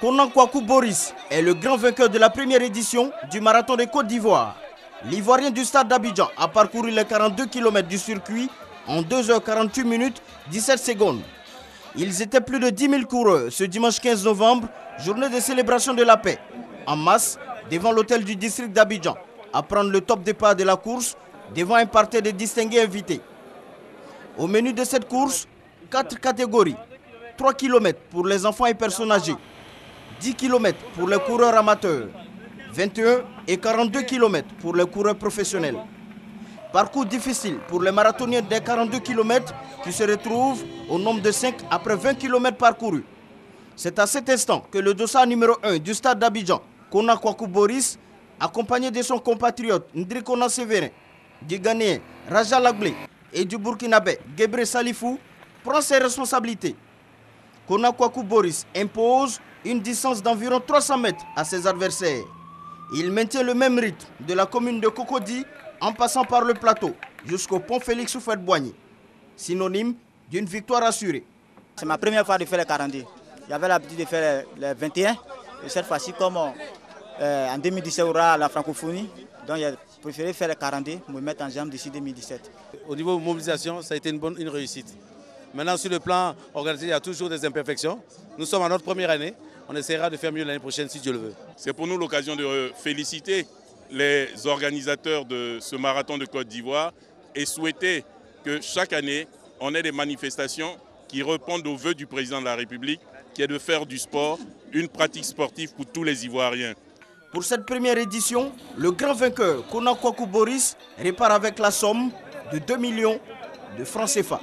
Konan Kwaku Boris est le grand vainqueur de la première édition du marathon de Côte d'Ivoire. L'Ivoirien du stade d'Abidjan a parcouru les 42 km du circuit en 2h48 minutes 17 secondes. Ils étaient plus de 10 000 coureurs ce dimanche 15 novembre, journée de célébration de la paix, en masse devant l'hôtel du district d'Abidjan, à prendre le top départ de la course devant un parterre de distingués invités. Au menu de cette course, 4 catégories, 3 km pour les enfants et personnes âgées, 10 km pour les coureurs amateurs, 21 et 42 km pour les coureurs professionnels. Parcours difficile pour les marathoniens des 42 km qui se retrouvent au nombre de 5 après 20 km parcourus. C'est à cet instant que le dossard numéro 1 du stade d'Abidjan, Konan Kwaku Boris, accompagné de son compatriote Ndrikona Severin, du Ghanéen Raja Laglé et du Burkinabé Gebre Salifou, prend ses responsabilités. Konan Kwaku Boris impose une distance d'environ 300 mètres à ses adversaires. Il maintient le même rythme de la commune de Cocody en passant par le plateau jusqu'au pont Félix Houphouët-Boigny, synonyme d'une victoire assurée. C'est ma première fois de faire les 42. J'avais l'habitude de faire les 21. Et cette fois-ci, comme en 2017, il y aura la francophonie, donc j'ai préféré faire les 42 pour me mettre en jambe d'ici 2017. Au niveau mobilisation, ça a été une réussite. Maintenant, sur le plan organisé, il y a toujours des imperfections. Nous sommes à notre première année. On essaiera de faire mieux l'année prochaine si Dieu le veut. C'est pour nous l'occasion de féliciter les organisateurs de ce marathon de Côte d'Ivoire et souhaiter que chaque année, on ait des manifestations qui répondent aux vœux du président de la République, qui est de faire du sport une pratique sportive pour tous les Ivoiriens. Pour cette première édition, le grand vainqueur Konan Kwaku Boris repart avec la somme de 2 millions de francs CFA.